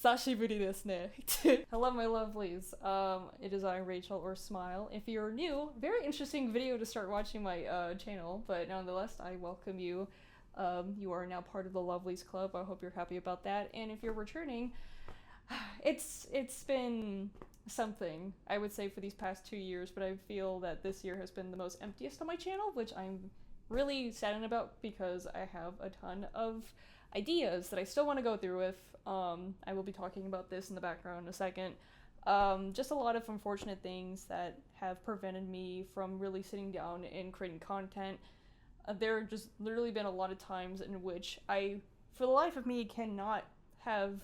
Sashiburi desu ne. Hello, my lovelies. It is I, Rachel, or Smile. If you're new, very interesting video to start watching my channel, but nonetheless, I welcome you. You are now part of the Lovelies Club. I hope you're happy about that. And if you're returning, it's been something, I would say, for these past 2 years, but I feel that this year has been the most emptiest on my channel, which I'm really saddened about because I have a ton of ideas that I still want to go through with. I will be talking about this in the background in a second. Just a lot of unfortunate things that have prevented me from really sitting down and creating content. There have just literally been a lot of times in which I, for the life of me, cannot have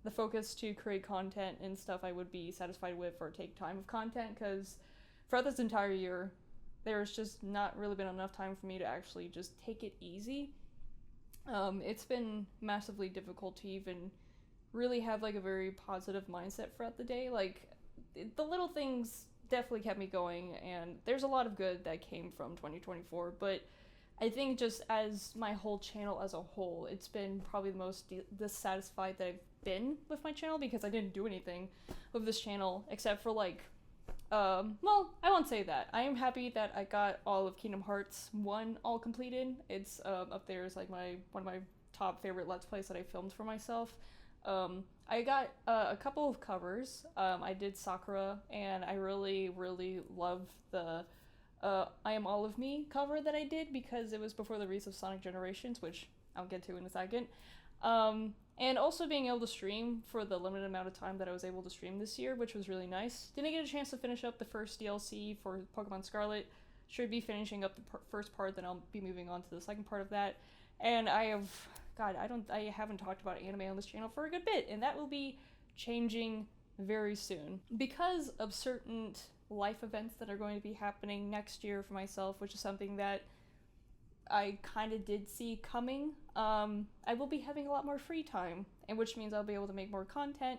the focus to create content and stuff I would be satisfied with or take time of content, because throughout this entire year, there's just not really been enough time for me to actually just take it easy. It's been massively difficult to even really have like a very positive mindset throughout the day. Like, the little things definitely kept me going, and there's a lot of good that came from 2024, but I think just as my whole channel as a whole, it's been probably the most dissatisfied that I've been with my channel, because I didn't do anything with this channel except for like, well, I won't say that. I am happy that I got all of Kingdom Hearts 1 all completed. It's up there as like one of my top favorite Let's Plays that I filmed for myself. I got a couple of covers. I did Sakura, and I really, really love the I Am All of Me cover that I did, because it was before the release of Sonic Generations, which I'll get to in a second. And also being able to stream for the limited amount of time that I was able to stream this year, which was really nice. Didn't get a chance to finish up the first DLC for Pokemon Scarlet. Should be finishing up the first part, then I'll be moving on to the second part of that. And I haven't talked about anime on this channel for a good bit, and that will be changing very soon. Because of certain life events that are going to be happening next year for myself, which is something that I kind of did see coming, I will be having a lot more free time, and which means I'll be able to make more content,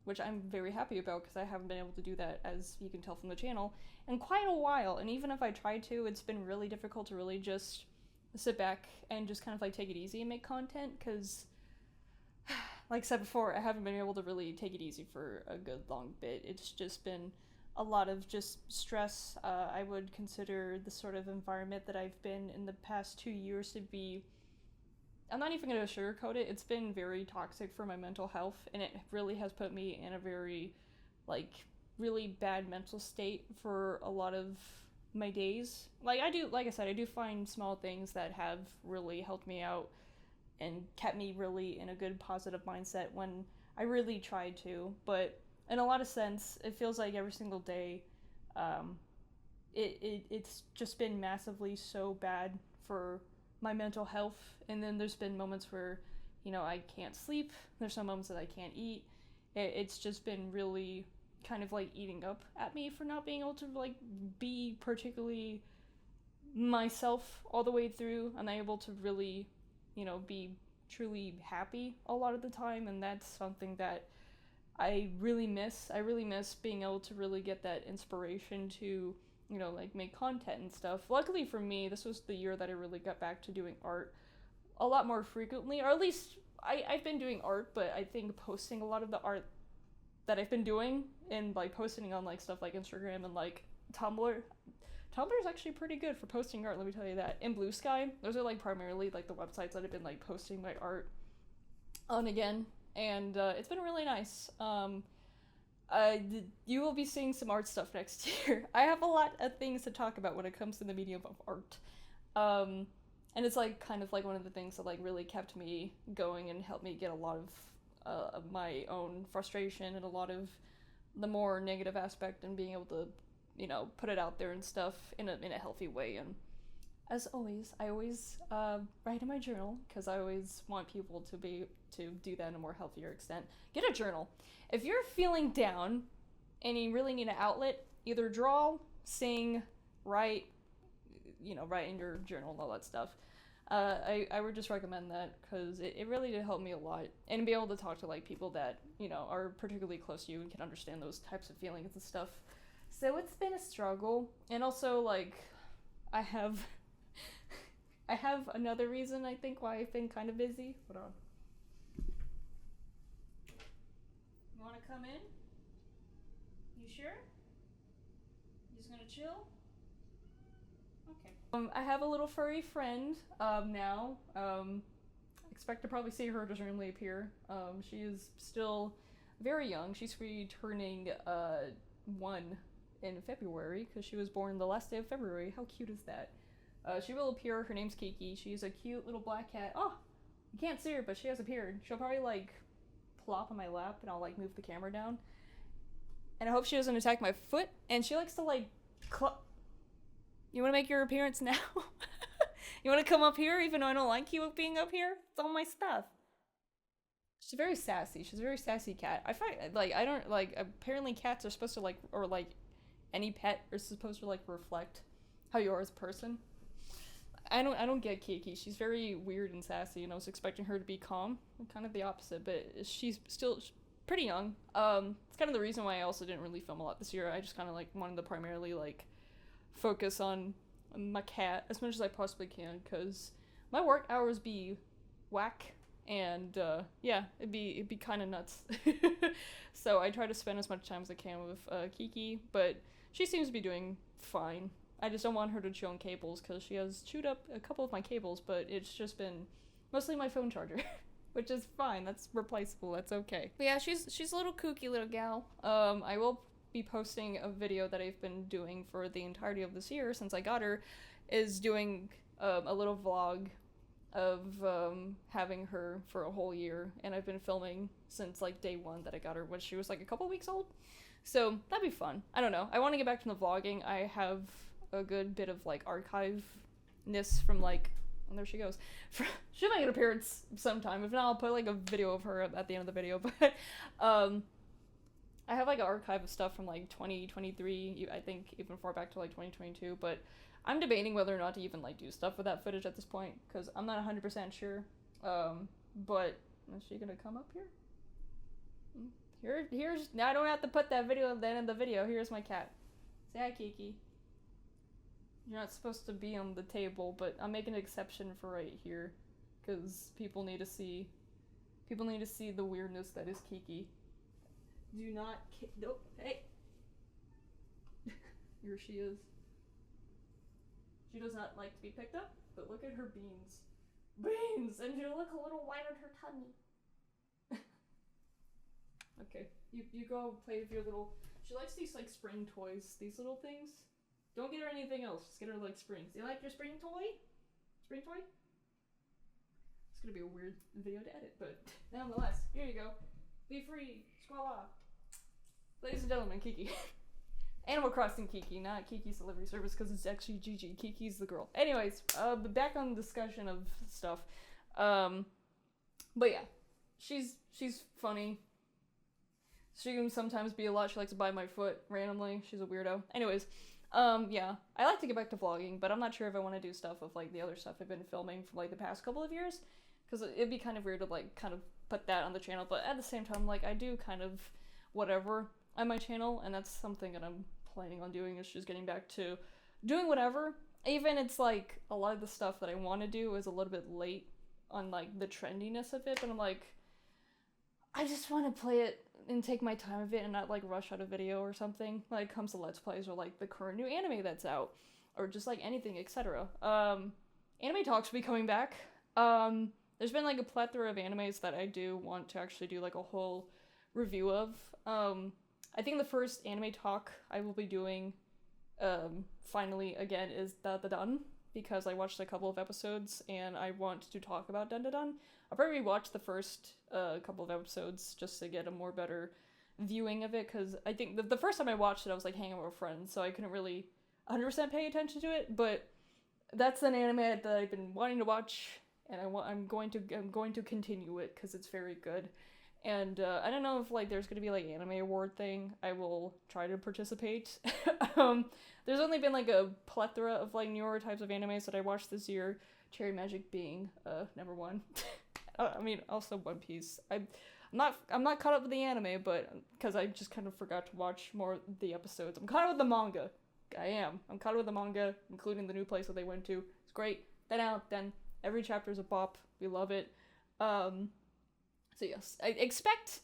which I'm very happy about, because I haven't been able to do that, as you can tell from the channel, in quite a while. And even if I tried to, it's been really difficult to really just sit back and just kind of like take it easy and make content, because like I said before, I haven't been able to really take it easy for a good long bit. It's just been a lot of just stress. I would consider the sort of environment that I've been in the past 2 years to be, I'm not even going to sugarcoat it, it's been very toxic for my mental health, and it really has put me in a very, like, really bad mental state for a lot of my days. Like I said, I do find small things that have really helped me out and kept me really in a good positive mindset when I really tried to, but in a lot of sense, it feels like every single day, it's just been massively so bad for my mental health. And then there's been moments where, you know, I can't sleep. There's some moments that I can't eat. It's just been really kind of like eating up at me for not being able to like be particularly myself all the way through. I'm not able to really, you know, be truly happy a lot of the time, and that's something that I really miss. I really miss being able to really get that inspiration to, you know, like make content and stuff. Luckily for me, this was the year that I really got back to doing art a lot more frequently, or at least I've been doing art, but I think posting a lot of the art that I've been doing and like posting on like stuff like Instagram and like Tumblr. Tumblr is actually pretty good for posting art, let me tell you that. And Blue Sky, those are like primarily like the websites that I've been like posting my art on again. And it's been really nice. You will be seeing some art stuff next year. I have a lot of things to talk about when it comes to the medium of art. And it's like kind of like one of the things that like really kept me going and helped me get a lot of my own frustration and a lot of the more negative aspect, and being able to, you know, put it out there and stuff in a healthy way. And as always, I always write in my journal, because I always want people to do that in a more healthier extent. Get a journal. If you're feeling down and you really need an outlet, either draw, sing, write, you know, write in your journal and all that stuff. I would just recommend that, because it really did help me a lot, and be able to talk to like people that, you know, are particularly close to you and can understand those types of feelings and stuff. So it's been a struggle. And also, like, I have another reason, I think, why I've been kind of busy. Hold on. You wanna come in? You sure? You just gonna chill? Okay. I have a little furry friend, now. Expect to probably see her just randomly appear. She is still very young. She's turning, 1 in February, because she was born the last day of February. How cute is that? She will appear. Her name's Kiki. She's a cute little black cat. Oh! You can't see her, but she has appeared. She'll probably, like, plop on my lap, and I'll, like, move the camera down. And I hope she doesn't attack my foot. And she likes to, like, You wanna make your appearance now? You wanna come up here, even though I don't like you being up here? It's all my stuff. She's very sassy. She's a very sassy cat. I find, like, I don't, like, apparently cats are supposed to, like, or, like, any pet are supposed to, like, reflect how you are as a person. I don't get Kiki. She's very weird and sassy, and I was expecting her to be calm. Kind of the opposite, but she's still pretty young. It's kind of the reason why I also didn't really film a lot this year. I just kind of, like, wanted to primarily, like, focus on my cat as much as I possibly can, because my work hours be whack, and yeah, it'd be kind of nuts. So I try to spend as much time as I can with Kiki, but she seems to be doing fine. I just don't want her to chew on cables, because she has chewed up a couple of my cables, but it's just been mostly my phone charger. Which is fine, that's replaceable, that's okay. But yeah, she's a little kooky little gal. I will be posting a video that I've been doing for the entirety of this year since I got her, is doing a little vlog of having her for a whole year, and I've been filming since like day one that I got her when she was like a couple weeks old, so that'd be fun. I don't know, I want to get back to the vlogging. I have a good bit of like archive-ness from like, and there she goes. She'll make an appearance sometime. If not, I'll put like a video of her at the end of the video, but I have like an archive of stuff from like 2023, I think even far back to like 2022, but I'm debating whether or not to even like do stuff with that footage at this point, because I'm not 100% sure. But is she gonna come up here? Here's, now I don't have to put that video at the end of the video. Here's my cat. Say hi, Kiki. You're not supposed to be on the table, but I'm making an exception for right here, because people need to see the weirdness that is Kiki. Do not no, hey! Here she is. She does not like to be picked up, but look at her beans. Beans! And she'll look a little white on her tummy. Okay, you go play with your little... She likes these, like, spring toys, these little things. Don't get her anything else, just get her, like, springs. You like your spring toy? Spring toy? It's gonna be a weird video to edit, but nonetheless, here you go. Be free, squala. Ladies and gentlemen, Kiki. Animal Crossing Kiki, not Kiki's Delivery Service, because it's actually Gigi. Kiki's the girl. Anyways, back on the discussion of stuff. But yeah, she's funny. She can sometimes be a lot. She likes to bite my foot randomly. She's a weirdo. Anyways, yeah, I like to get back to vlogging, but I'm not sure if I want to do stuff with like the other stuff I've been filming for like the past couple of years, because it'd be kind of weird to like kind of put that on the channel. But at the same time, like I do kind of whatever on my channel, and that's something that I'm planning on doing, is just getting back to doing whatever. Even it's like a lot of the stuff that I want to do is a little bit late on like the trendiness of it, but I'm like, I just want to play it and take my time with it and not like rush out a video or something. Like it comes to Let's Plays or like the current new anime that's out, or just like anything, etc. Anime Talks will be coming back. There's been like a plethora of animes that I do want to actually do like a whole review of. I think the first Anime Talk I will be doing, finally again, is Dandadan, because I watched a couple of episodes and I want to talk about Dandadan. I'll probably watch the first couple of episodes just to get a more better viewing of it, because I think the first time I watched it I was like hanging out with friends, so I couldn't really 100% pay attention to it, but that's an anime that I've been wanting to watch, and I'm going to continue it because it's very good. And I don't know if like there's gonna be like anime award thing. I will try to participate. There's only been like a plethora of like newer types of animes that I watched this year, Cherry Magic being number one. I mean, also One Piece. I'm not caught up with the anime, but because I just kind of forgot to watch more of the episodes. I'm caught up with the manga. I'm caught up with the manga, including the new place that they went to. It's great. Then every chapter is a bop. We love it. So yes, I expect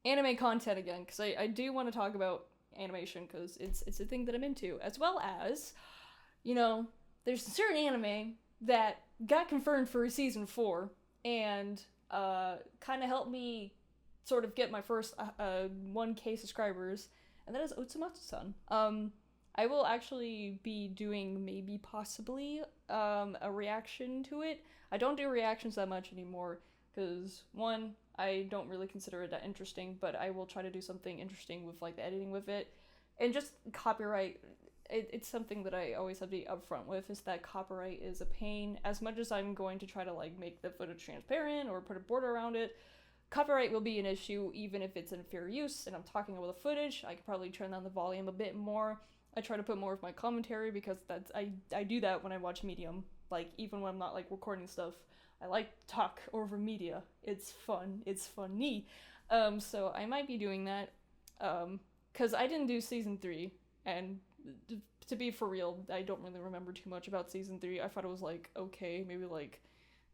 anime content again, because I do want to talk about animation, because it's a thing that I'm into, as well as, there's a certain anime that got confirmed for season 4, and kind of helped me sort of get my first 1K subscribers, and that is Otsumatsu-san. I will actually be doing maybe possibly a reaction to it. I don't do reactions that much anymore because, one, I don't really consider it that interesting, but I will try to do something interesting with like the editing with it. And just copyright, it's something that I always have to be upfront with, is that copyright is a pain. As much as I'm going to try to like make the footage transparent or put a border around it, copyright will be an issue even if it's in fair use and I'm talking about the footage. I could probably turn down the volume a bit more. I try to put more of my commentary because I do that when I watch Medium. Like, even when I'm not like recording stuff, I like to talk over media. It's fun. It's funny. So I might be doing that. Because I didn't do season 3, and to be for real, I don't really remember too much about season 3. I thought it was like okay, maybe like,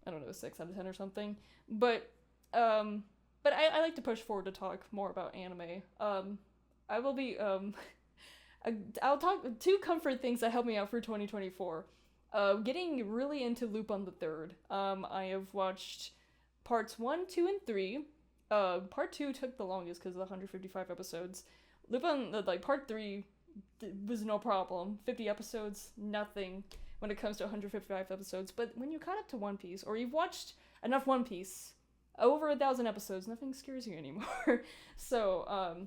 I don't know, 6 out of 10 or something. But I like to push forward to talk more about anime. I will be I'll talk 2 comfort things that helped me out for 2024. Getting really into Lupin the Third. I have watched parts 1, 2, and 3. Part 2 took the longest because of the 155 episodes. Lupin, like, part 3 was no problem. 50 episodes, nothing when it comes to 155 episodes. But when you caught up to One Piece, or you've watched enough One Piece, over 1,000 episodes, nothing scares you anymore. So,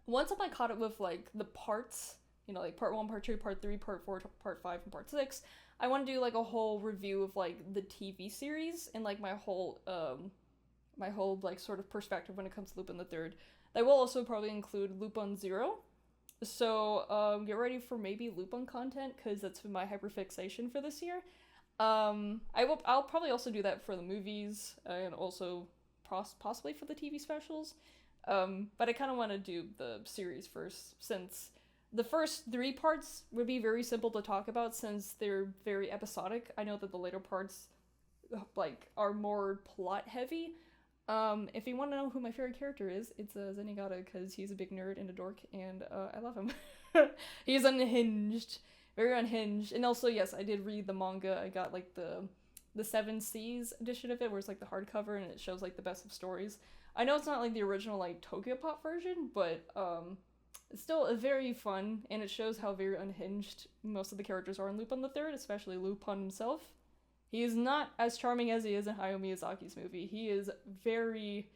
once I'm caught up with, like, the parts, like, part 1, part 2, part 3, part 4, part 5, and part 6, I want to do, like, a whole review of, like, the TV series, and, like, my whole, like, sort of perspective when it comes to Lupin the Third. I will also probably include Lupin Zero, so, get ready for maybe Lupin content, because that's been my hyperfixation for this year. I'll probably also do that for the movies, and also possibly for the TV specials. But I kind of want to do the series first, since the first 3 parts would be very simple to talk about since they're very episodic. I know that the later parts, like, are more plot heavy. If you want to know who my favorite character is, it's Zenigata, because he's a big nerd and a dork, and I love him. He's unhinged, very unhinged. And also, yes, I did read the manga. I got, like, the 7 Seas edition of it, where it's, like, the hardcover, and it shows, like, the best of stories. I know it's not, like, the original, like, Tokyopop version, but, it's still very fun, and it shows how very unhinged most of the characters are in Lupin the Third, especially Lupin himself. He is not as charming as he is in Hayao Miyazaki's movie. He is very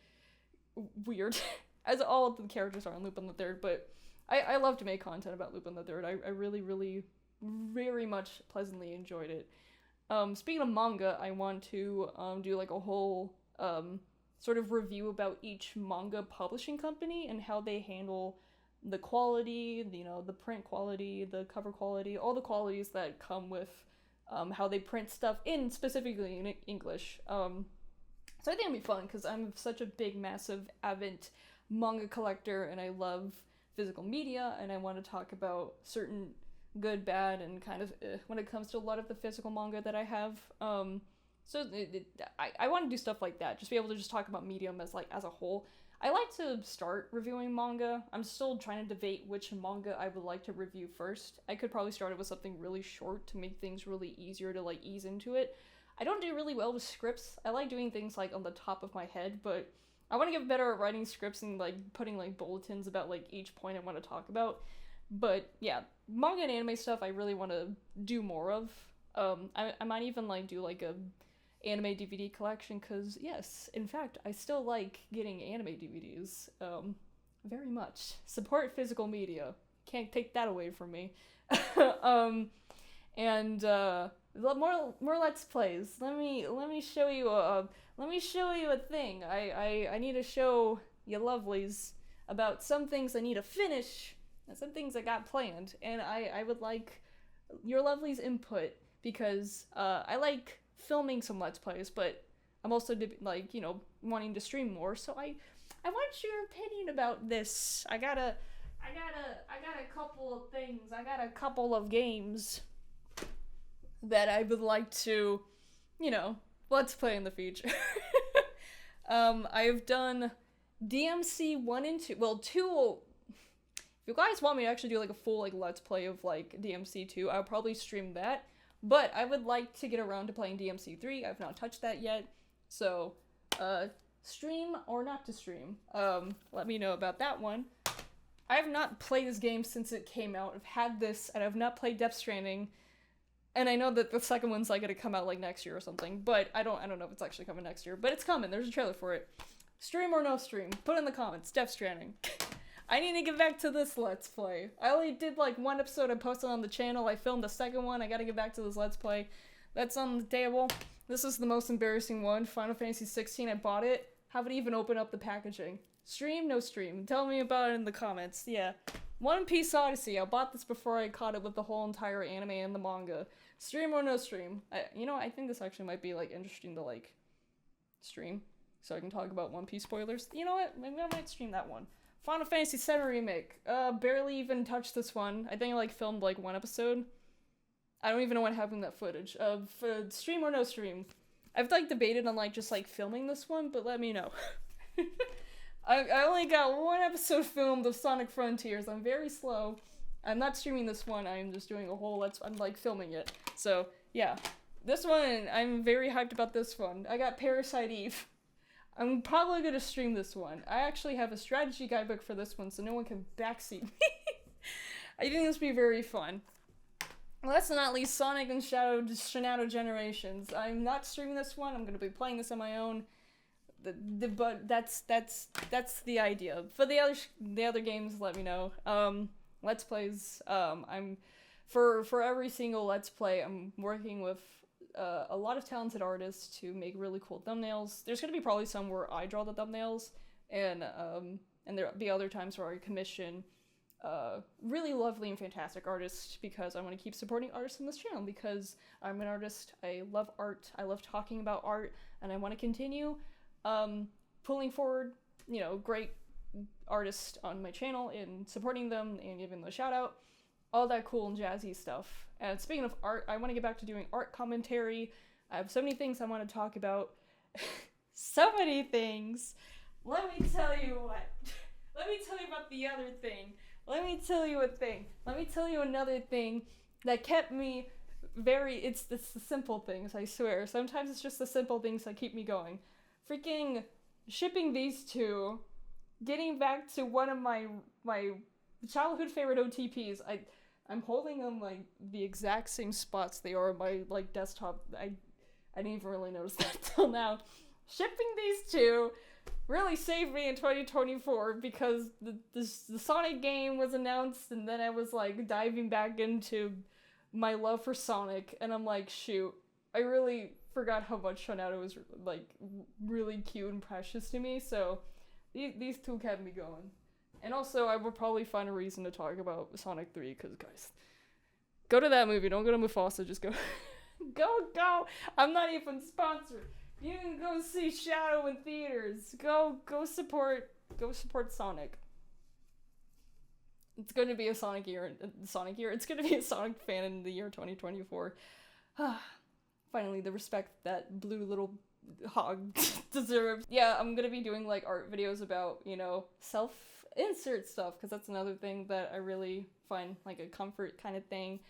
weird, as all of the characters are in Lupin the Third, but I love to make content about Lupin the Third. I really, really, very much pleasantly enjoyed it. Speaking of manga, I want to do, like, a whole sort of review about each manga publishing company and how they handle the quality, the print quality, the cover quality, all the qualities that come with how they print stuff specifically in English. So I think it'll be fun, because I'm such a big, massive, avid manga collector, and I love physical media, and I want to talk about certain good, bad, and kind of when it comes to a lot of the physical manga that I have. So I want to do stuff like that, just be able to just talk about Medium as a whole. I like to start reviewing manga. I'm still trying to debate which manga I would like to review first. I could probably start it with something really short to make things really easier to, like, ease into it. I don't do really well with scripts. I like doing things, like, on the top of my head, but I want to get better at writing scripts and, like, putting, like, bulletins about, like, each point I want to talk about. But yeah, manga and anime stuff I really want to do more of. I might even, like, do, like, a anime DVD collection, because yes, in fact, I still like getting anime DVDs very much. Support physical media, can't take that away from me. And more Let's Plays. Let me show you a thing. I need to show you lovelies about some things I need to finish and some things I got planned, and I would like your lovelies' input, because I like filming some Let's Plays, but I'm also, like, wanting to stream more, so I want your opinion about this. I got a couple of things. I got a couple of games that I would like to, Let's Play in the future. I've done DMC 1 and 2. Well, 2. If you guys want me to actually do like a full like let's play of like DMC 2, I'll probably stream that. But I would like to get around to playing DMC 3. I've not touched that yet. So, stream or not to stream. Let me know about that one. I have not played this game since it came out. I've had this, and I've not played Death Stranding. And I know that the second one's like gonna come out like next year or something, but I don't know if it's actually coming next year. But it's coming. There's a trailer for it. Stream or no stream? Put in the comments. Death Stranding. I need to get back to this Let's Play. I only did like one episode I posted on the channel. I filmed the second one. I gotta get back to this Let's Play. That's on the table. This is the most embarrassing one. Final Fantasy 16. I bought it. Haven't even opened up the packaging. Stream, no stream. Tell me about it in the comments. Yeah. One Piece Odyssey. I bought this before I caught it with the whole entire anime and the manga. Stream or no stream? I think this actually might be like interesting to like stream. So I can talk about One Piece spoilers. You know what? Maybe I might stream that one. Final Fantasy VII Remake. Barely even touched this one. I think I like filmed like one episode. I don't even know what happened to that footage. For stream or no stream? I've like debated on like just like filming this one, but let me know. I only got one episode filmed of Sonic Frontiers. I'm very slow. I'm not streaming this one. I'm just doing a whole I'm like filming it. So yeah, this one I'm very hyped about. This one. I got Parasite Eve. I'm probably gonna stream this one. I actually have a strategy guidebook for this one, so no one can backseat me. I think this will be very fun. Last but not least, Sonic and Shadow Generations. I'm not streaming this one. I'm gonna be playing this on my own. But that's the idea. For the other games, let me know. Let's plays. For every single Let's Play, I'm working with a lot of talented artists to make really cool thumbnails. There's gonna be probably some where I draw the thumbnails, and there'll be other times where I commission really lovely and fantastic artists, because I want to keep supporting artists on this channel, because I'm an artist. I love art. I love talking about art, and I want to continue pulling forward, great artists on my channel and supporting them and giving them a shout out, all that cool and jazzy stuff. And speaking of art, I want to get back to doing art commentary. I have so many things I want to talk about. So many things. Let me tell you what. Let me tell you about the other thing. Let me tell you a thing. Let me tell you another thing that kept me it's the simple things, I swear. Sometimes it's just the simple things that keep me going. Freaking shipping these two, getting back to one of my childhood favorite OTPs. I'm holding them like the exact same spots they are on my like desktop. I didn't even really notice that till now. Shipping these two really saved me in 2024, because the Sonic game was announced, and then I was like diving back into my love for Sonic, and I'm like, shoot, I really forgot how much Shonado was like really cute and precious to me. So these two kept me going. And also, I will probably find a reason to talk about Sonic 3, because, guys, go to that movie. Don't go to Mufasa. Just go. Go. I'm not even sponsored. You can go see Shadow in theaters. Go support Sonic. It's going to be a Sonic year. It's going to be a Sonic fan in the year 2024. Finally, the respect that blue little hog deserves. Yeah, I'm going to be doing, like, art videos about, self-insert stuff, because that's another thing that I really find, like, a comfort kind of thing.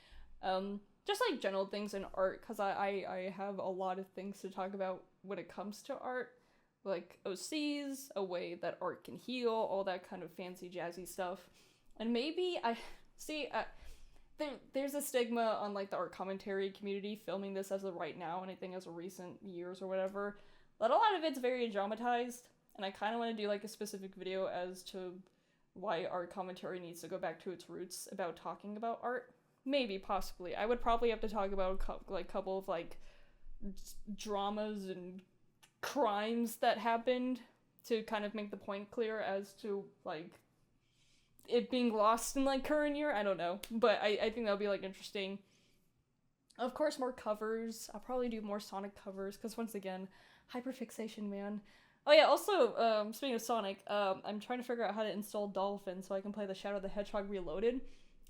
Just, like, general things in art, because I have a lot of things to talk about when it comes to art. Like, OCs, a way that art can heal, all that kind of fancy, jazzy stuff. And maybe there's a stigma on, like, the art commentary community filming this as of right now, and I think as of recent years or whatever, but a lot of it's very dramatized, and I kind of want to do, like, a specific video as to why art commentary needs to go back to its roots about talking about art. Maybe, possibly. I would probably have to talk about a couple of, like, dramas and crimes that happened to kind of make the point clear as to, like, it being lost in, like, current year. I don't know, but I think that'll be, like, interesting. Of course, more covers. I'll probably do more Sonic covers, because once again, hyperfixation, man. Oh yeah, also, speaking of Sonic, I'm trying to figure out how to install Dolphin so I can play the Shadow the Hedgehog Reloaded.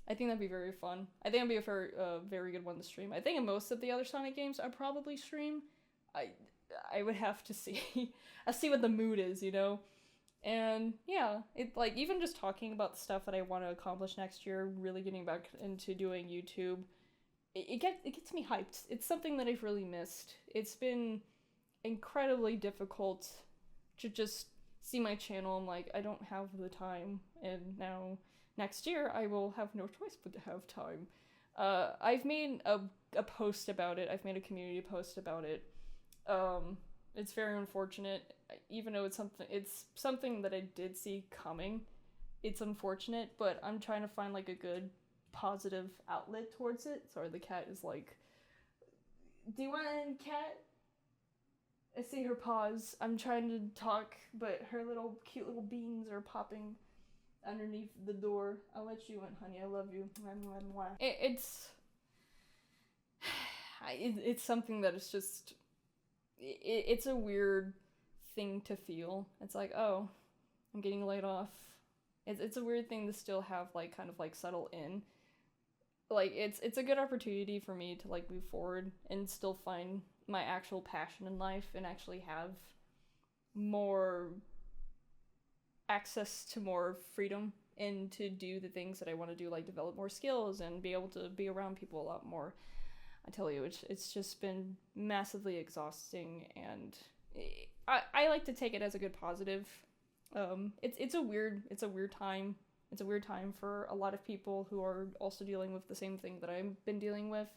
I think that'd be very fun. I think it'd be a very good one to stream. I think in most of the other Sonic games I'd probably stream. I would have to see. I see what the mood is, And yeah, it like even just talking about the stuff that I want to accomplish next year, really getting back into doing YouTube, it gets me hyped. It's something that I've really missed. It's been incredibly difficult to just see my channel. I'm like, I don't have the time, and now next year I will have no choice but to have time. I've made a post about it. I've made a community post about it. It's very unfortunate, even though it's something that I did see coming. It's unfortunate, but I'm trying to find like a good positive outlet towards it. Sorry, the cat is like, do you want in, cat? I see her paws. I'm trying to talk, but her little cute little beans are popping underneath the door. I'll let you in, honey. I love you. It's something that is just it's a weird thing to feel. It's like, oh, I'm getting laid off. It's a weird thing to still have like kind of like settle in. Like it's a good opportunity for me to like move forward and still find my actual passion in life and actually have more access to more freedom and to do the things that I want to do, like develop more skills and be able to be around people a lot more. I tell you, it's just been massively exhausting, and I like to take it as a good positive. It's a weird time. It's a weird time for a lot of people who are also dealing with the same thing that I've been dealing with.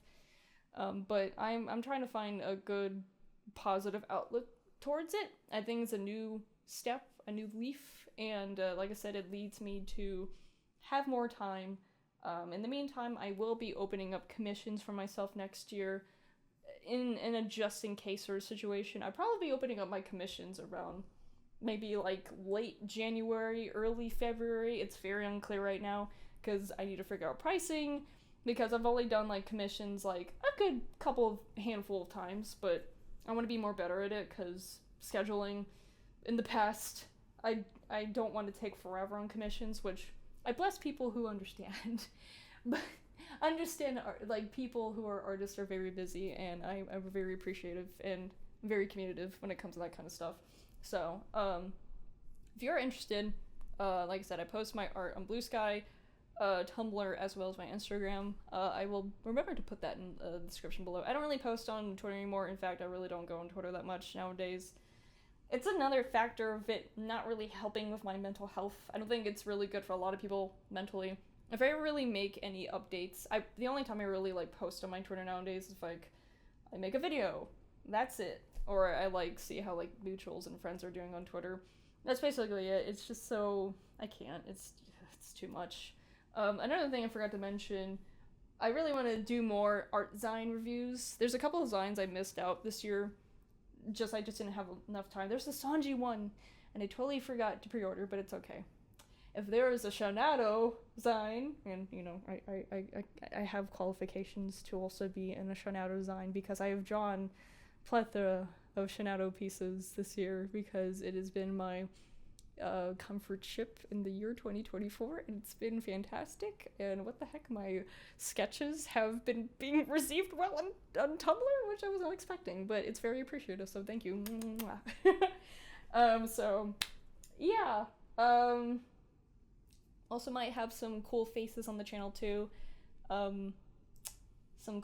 But I'm trying to find a good positive outlook towards it. I think it's a new step, a new leaf, and like I said, it leads me to have more time. In the meantime, I will be opening up commissions for myself next year. In a just in case sort of situation, I'd probably be opening up my commissions around maybe like late January, early February. It's very unclear right now because I need to figure out pricing, because I've only done like commissions like a good handful of times, but I want to be more better at it because scheduling in the past, I don't want to take forever on commissions, which I bless people who understand, but understand like people who are artists are very busy, and I'm very appreciative and very communicative when it comes to that kind of stuff. So, if you're interested, like I said, I post my art on Blue Sky, Tumblr, as well as my Instagram. I will remember to put that in the description below. I don't really post on Twitter anymore. In fact, I really don't go on Twitter that much nowadays. It's another factor of it not really helping with my mental health. I don't think it's really good for a lot of people mentally. If I really make any updates, the only time I really like post on my Twitter nowadays is like I make a video. That's it. Or I like see how like mutuals and friends are doing on Twitter. That's basically it. It's just so I can't. It's too much. Another thing I forgot to mention, I really want to do more art zine reviews. There's a couple of zines I missed out this year. I just didn't have enough time. There's the Sanji one, and I totally forgot to pre-order, but it's okay. If there is a Shonado zine, and you know, I have qualifications to also be in a Shonado zine because I have drawn plethora of Shonado pieces this year because it has been my comfort ship in the year 2024, and it's been fantastic. And what the heck, my sketches have been being received well on Tumblr, which I was not expecting, but it's very appreciative, so thank you. So yeah, also might have some cool faces on the channel too, some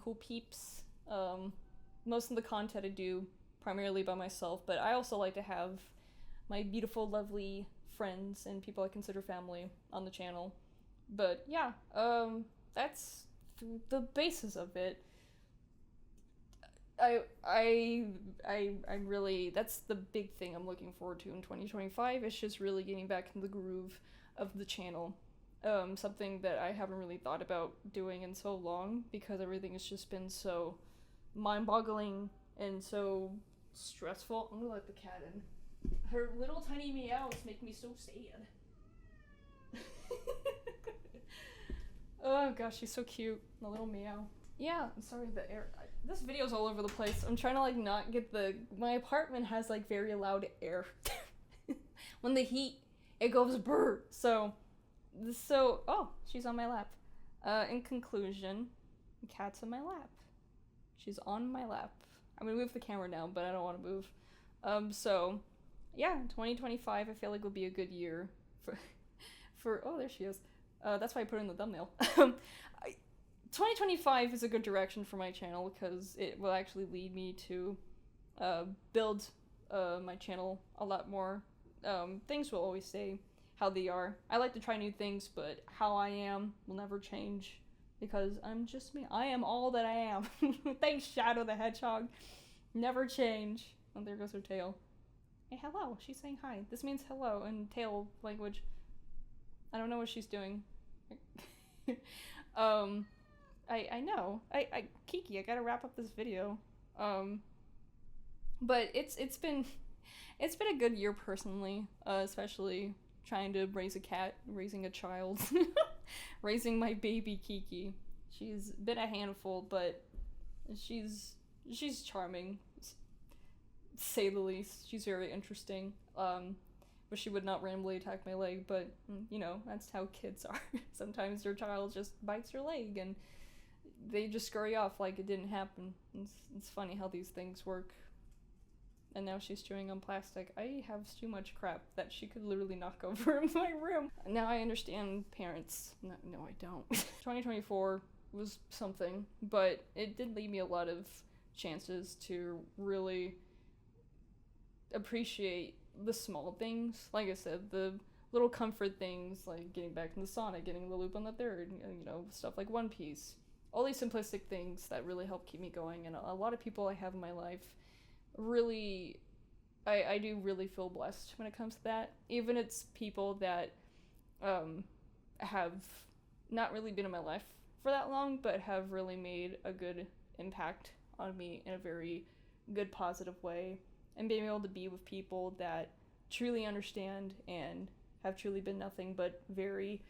cool peeps. Most of the content I do primarily by myself, but I also like to have my beautiful, lovely friends and people I consider family on the channel. But yeah, that's the basis of it. I'm really, that's the big thing I'm looking forward to in 2025. It's just really getting back in the groove of the channel. Something that I haven't really thought about doing in so long because everything has just been so mind-boggling and so stressful. I'm gonna let the cat in. Her little tiny meows make me so sad. Oh gosh, she's so cute. The little meow. Yeah, I'm sorry, the air. This video's all over the place. I'm trying to like not get my apartment has like very loud air. When the heat, it goes brr. So, oh, she's on my lap. In conclusion, the cat's on my lap. She's on my lap. I'm gonna move the camera now, but I don't want to move. So, yeah, 2025 I feel like will be a good year for oh, there she is. That's why I put her in the thumbnail. 2025 is a good direction for my channel because it will actually lead me to build my channel a lot more. Things will always stay how they are. I like to try new things, but how I am will never change because I'm just me. I am all that I am. Thanks, Shadow the Hedgehog. Never change. Oh, there goes her tail. Hey, hello. She's saying hi. This means hello in tail language. I don't know what she's doing. I know. Kiki, I gotta wrap up this video. But it's been a good year personally, especially trying to raise a cat, raising a child, raising my baby Kiki. She's been a handful, but she's charming, to say the least. She's very interesting. But she would not randomly attack my leg, but you know, that's how kids are. Sometimes your child just bites your leg and they just scurry off like it didn't happen. It's funny how these things work. And now she's chewing on plastic. I have too much crap that she could literally knock over in my room. Now I understand parents. No, I don't. 2024 was something, but it did leave me a lot of chances to really appreciate the small things. Like I said, the little comfort things, like getting back into Sonic, getting the loop on the third, you know, stuff like One Piece. All these simplistic things that really help keep me going, and a lot of people I have in my life really, I do really feel blessed when it comes to that. Even it's people that have not really been in my life for that long, but have really made a good impact on me in a very good, positive way. And being able to be with people that truly understand and have truly been nothing but very,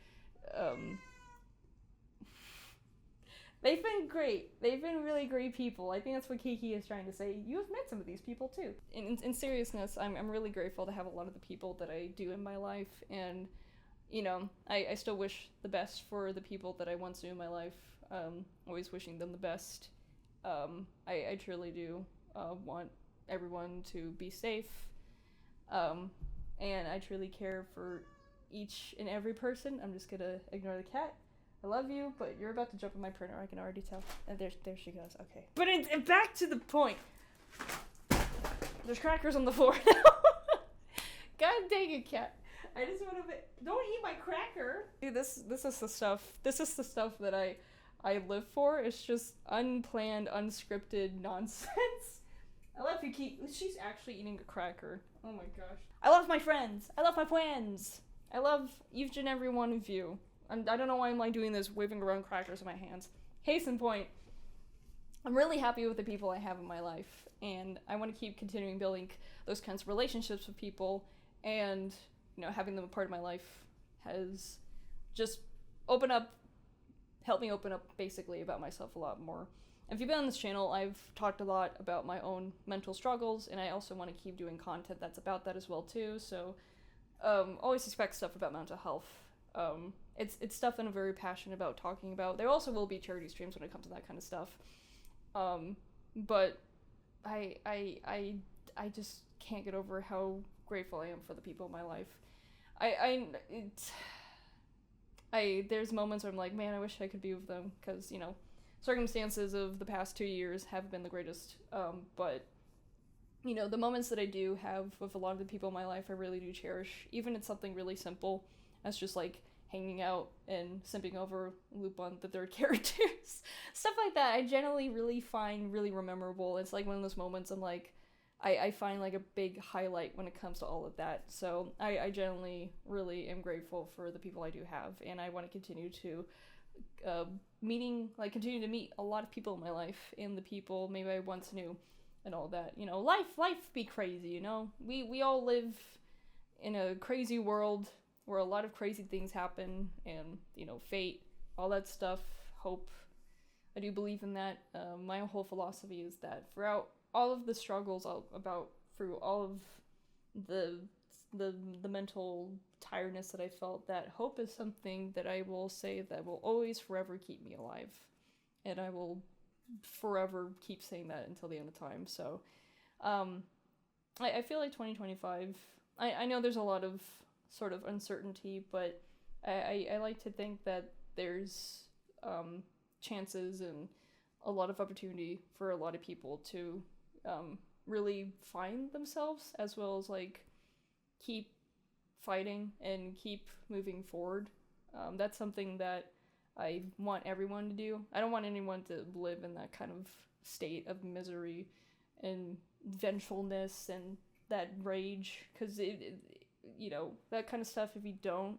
they've been great. They've been really great people. I think that's what Kiki is trying to say. You have met some of these people too. In seriousness, I'm really grateful to have a lot of the people that I do in my life, and you know, I still wish the best for the people that I once knew in my life. Always wishing them the best. I truly do want everyone to be safe, and I truly care for each and every person. I'm just gonna ignore the cat. I love you, but you're about to jump in my printer, I can already tell. And there she goes, okay. But back to the point. There's crackers on the floor now. God dang it, cat. I just want to don't eat my cracker. Dude, this is the stuff. This is the stuff that I live for. It's just unplanned, unscripted nonsense. I love you, Kiki. She's actually eating a cracker. Oh my gosh. I love my friends. I love my friends. I love each and every one of you. I don't know why I'm like doing this, waving around crackers in my hands. Case in point, I'm really happy with the people I have in my life, and I want to keep continuing building those kinds of relationships with people, and you know, having them a part of my life has just helped me open up basically about myself a lot more. If you've been on this channel, I've talked a lot about my own mental struggles, and I also want to keep doing content that's about that as well too, so always expect stuff about mental health. It's stuff that I'm very passionate about talking about. There also will be charity streams when it comes to that kind of stuff. But I just can't get over how grateful I am for the people in my life. There's moments where I'm like, man, I wish I could be with them, because, you know, circumstances of the past 2 years haven't been the greatest. But, you know, the moments that I do have with a lot of the people in my life, I really do cherish. Even it's something really simple as just like hanging out and simping over Lupin the third characters. Stuff like that I generally really find really memorable. It's like one of those moments I'm like, I find like a big highlight when it comes to all of that. So I generally really am grateful for the people I do have, and I want to continue to continue to meet a lot of people in my life, and the people maybe I once knew, and all that. You know, life be crazy, you know? We all live in a crazy world where a lot of crazy things happen, and, you know, fate, all that stuff, hope. I do believe in that. My whole philosophy is that throughout all of the struggles through all of the mental tiredness that I felt, that hope is something that I will say that will always forever keep me alive. And I will forever keep saying that until the end of time. So, I feel like 2025, I know there's a lot of sort of uncertainty, but I like to think that there's chances and a lot of opportunity for a lot of people to really find themselves, as well as like keep fighting and keep moving forward. That's something that I want everyone to do. I don't want anyone to live in that kind of state of misery and vengefulness and that rage, because you know, that kind of stuff, if you don't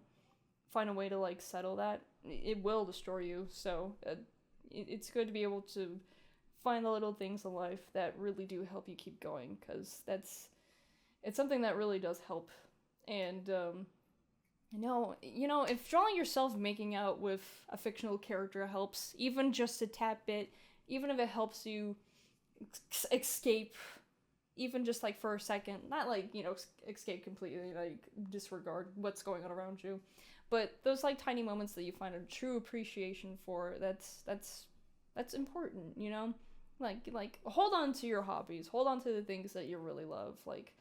find a way to like settle that, it will destroy you. So it's good to be able to find the little things in life that really do help you keep going, because it's something that really does help. And you know, if drawing yourself making out with a fictional character helps, even just a tad bit, even if it helps you escape, even just like for a second, not like, you know, escape completely, like disregard what's going on around you, but those like tiny moments that you find a true appreciation for, that's important, you know? Like hold on to your hobbies, hold on to the things that you really love, like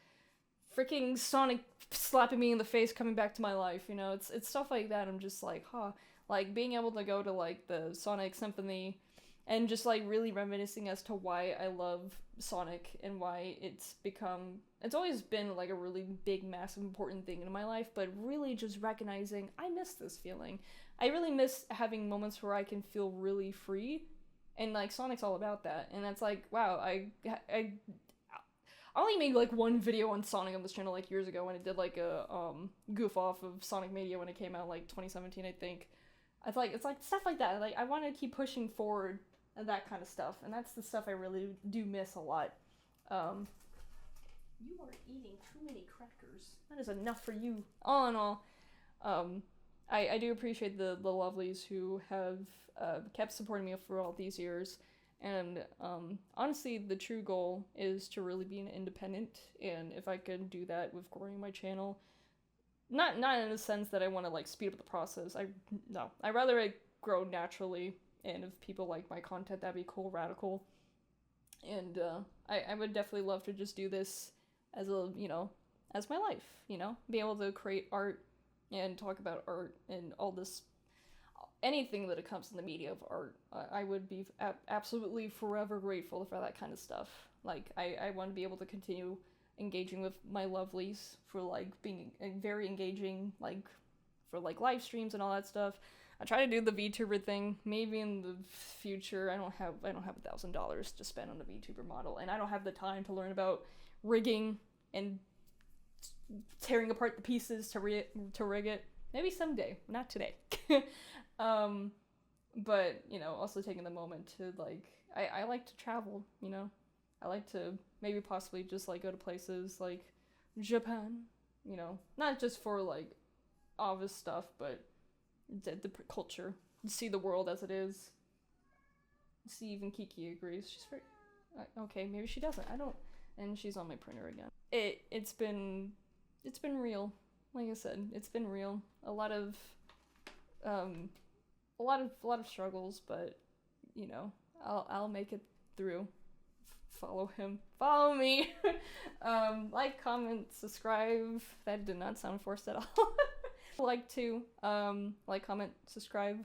freaking Sonic slapping me in the face coming back to my life, you know? It's stuff like that. I'm just like, huh. Like being able to go to like the Sonic Symphony and just like really reminiscing as to why I love Sonic and why it's always been like a really big, massive, important thing in my life, but really just recognizing I miss this feeling. I really miss having moments where I can feel really free, and like Sonic's all about that. And that's like, wow, I only made like one video on Sonic on this channel like years ago when I did like a goof off of Sonic Mania when it came out like 2017, I think. It's like stuff like that. Like I want to keep pushing forward and that kind of stuff, and that's the stuff I really do miss a lot. You are eating too many crackers. That is enough for you. All in all, I do appreciate the lovelies who have kept supporting me for all these years. And honestly, the true goal is to really be an independent, and if I can do that with growing my channel, not in the sense that I want to like speed up the process. I'd rather it grow naturally, and if people like my content, that'd be cool, radical. And I would definitely love to just do this as a, you know, as my life, you know, be able to create art and talk about art and all this, anything that comes in the media of art. I would be absolutely forever grateful for that kind of stuff. Like, I want to be able to continue engaging with my lovelies for, like, being very engaging, like, for, like, live streams and all that stuff. I try to do the VTuber thing. Maybe in the future. I don't have $1,000 to spend on a VTuber model, and I don't have the time to learn about rigging and tearing apart the pieces to rig it. Maybe someday, not today. But, you know, also taking the moment to, like, I like to travel, you know? I like to maybe possibly just, like, go to places like Japan, you know? Not just for, like, obvious stuff, but the culture. See the world as it is. See, even Kiki agrees. She's very... okay, maybe she doesn't. I don't... And she's on my printer again. It's been real. Like I said, it's been real. A lot of struggles, but you know, I'll make it through. Follow him. Follow me. Like, comment, subscribe. That did not sound forced at all. Like to like, comment, subscribe,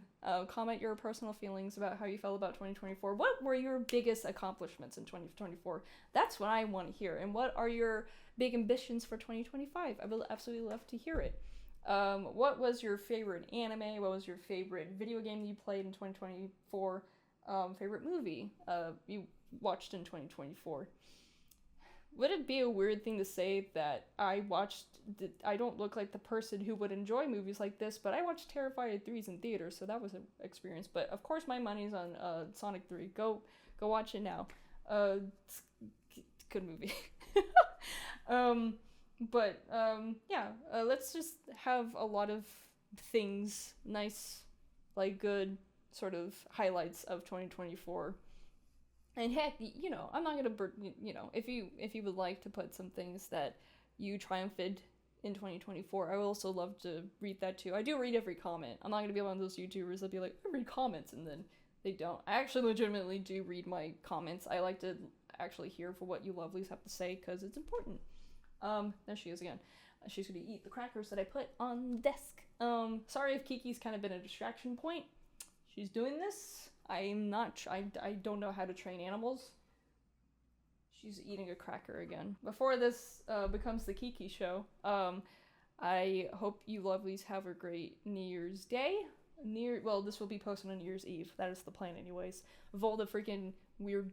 comment your personal feelings about how you felt about 2024. What were your biggest accomplishments in 2024? That's what I want to hear. And what are your big ambitions for 2025? I would absolutely love to hear it. What was your favorite anime? What was your favorite video game you played in 2024? Favorite movie you watched in 2024? Would it be a weird thing to say that I don't look like the person who would enjoy movies like this, but I watched Terrifier 3s in theaters, so that was an experience. But of course my money's on Sonic 3. Go watch it now. It's good movie. Yeah, let's just have a lot of things, nice, like, good sort of highlights of 2024. And heck, you know, I'm not gonna, you know, if you would like to put some things that you triumphed in 2024, I would also love to read that too. I do read every comment. I'm not gonna be one of those YouTubers that be like, I read comments, and then they don't. I actually legitimately do read my comments. I like to actually hear for what you lovelies have to say, because it's important. There she is again. She's gonna eat the crackers that I put on the desk. Sorry if Kiki's kind of been a distraction point. She's doing this. I'm not, I don't know how to train animals. She's eating a cracker again. Before this becomes the Kiki show, I hope you lovelies have a great New Year's Day. Well, this will be posted on New Year's Eve. That is the plan anyways. Of all the freaking weird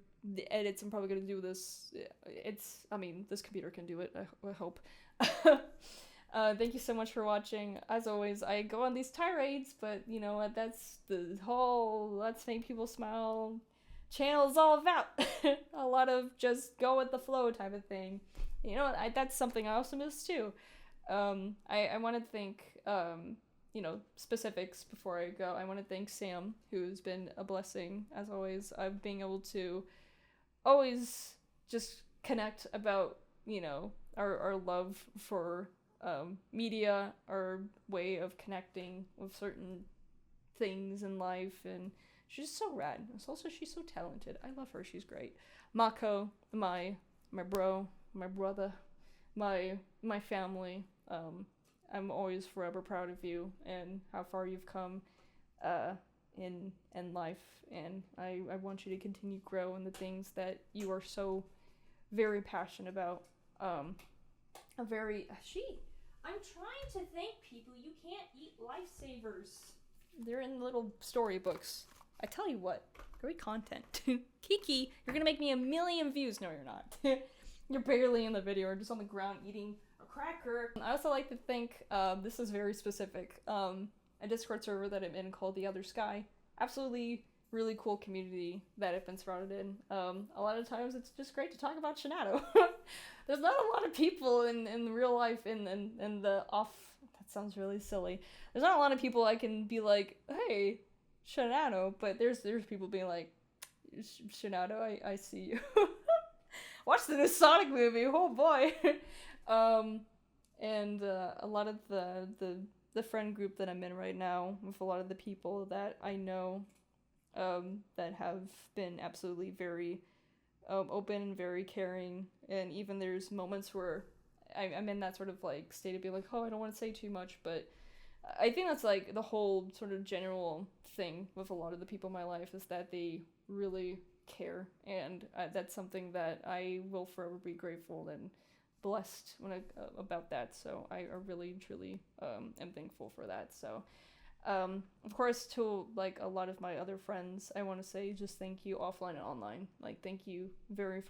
edits I'm probably gonna do this, I mean, this computer can do it, I hope. Thank you so much for watching. As always, I go on these tirades, but you know what, that's the whole let's make people smile channel is all about. A lot of just go with the flow type of thing. You know, that's something I also miss too. I want to thank, you know, specifics before I go. I want to thank Sam, who's been a blessing, as always, of being able to always just connect about, you know, our love for media, our way of connecting with certain things in life, and she's so rad. She's so talented. I love her. She's great. Mako, my bro, my brother, my family. I'm always forever proud of you and how far you've come in life, and I want you to continue to grow in the things that you are so very passionate about. I'm trying to thank people. You can't eat lifesavers. They're in little storybooks. I tell you what, great content. Kiki, you're gonna make me 1 million views. No, you're not. You're barely in the video or just on the ground eating a cracker. I also like to thank, this is very specific, a Discord server that I'm in called The Other Sky. Absolutely really cool community that I've been surrounded in. A lot of times it's just great to talk about Shinado. There's not a lot of people in real life in the off, that sounds really silly. There's not a lot of people I can be like, hey, Shinado, but there's people being like, Shinado, I see you. Watch the new Sonic movie, oh boy. And a lot of the friend group that I'm in right now, with a lot of the people that I know, that have been absolutely very open and very caring, and even there's moments where I'm in that sort of like state of being like, oh, I don't want to say too much, but I think that's like the whole sort of general thing with a lot of the people in my life, is that they really care, and that's something that I will forever be grateful and blessed about that. So I really truly am thankful for that. So of course, to like a lot of my other friends, I want to say just thank you offline and online. Like, thank you very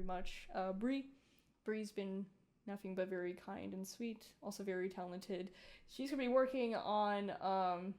much. Bree's been nothing but very kind and sweet, also very talented. She's gonna be working on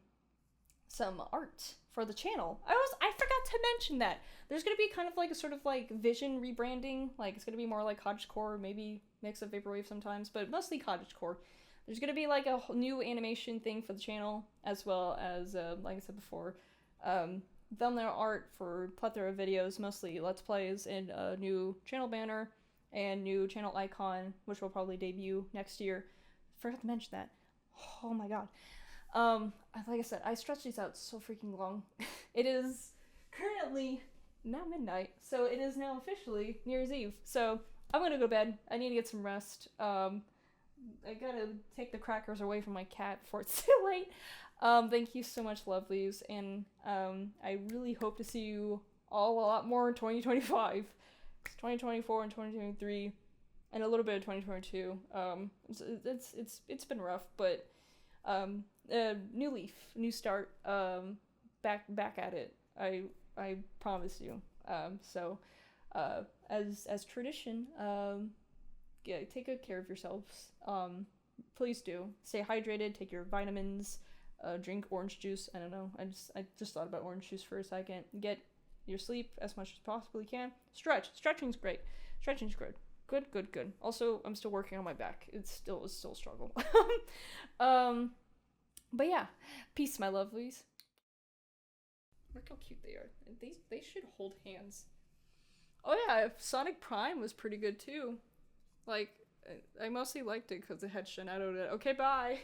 some art for the channel. I forgot to mention that there's gonna be kind of like a sort of like vision rebranding. Like, it's gonna be more like cottagecore, maybe mix of vaporwave sometimes, but mostly cottagecore. There's gonna be like a new animation thing for the channel, as well as like I said before, thumbnail art for plethora of videos, mostly let's plays, and a new channel banner and new channel icon, which will probably debut next year. Forgot to mention that. Oh my god. Like I said, I stretched these out so freaking long. It is currently now midnight, so it is now officially New Year's Eve. So I'm gonna go to bed. I need to get some rest. I gotta take the crackers away from my cat before it's too late. Thank you so much, lovelies, and I really hope to see you all a lot more in 2025. 2024 and 2023, and a little bit of 2022. It's been rough, but new leaf, new start. Back at it. I promise you. So as tradition, yeah, take good care of yourselves. Please do stay hydrated. Take your vitamins. Drink orange juice. I don't know. I just thought about orange juice for a second. Get your sleep as much as possibly can. Stretching's great. Stretching's good. Good. Also, I'm still working on my back. It's still a struggle. But yeah, peace, my lovelies. Look how cute they are. They should hold hands. Oh yeah, Sonic Prime was pretty good too. Like, I mostly liked it because it had Shinado. Okay, bye.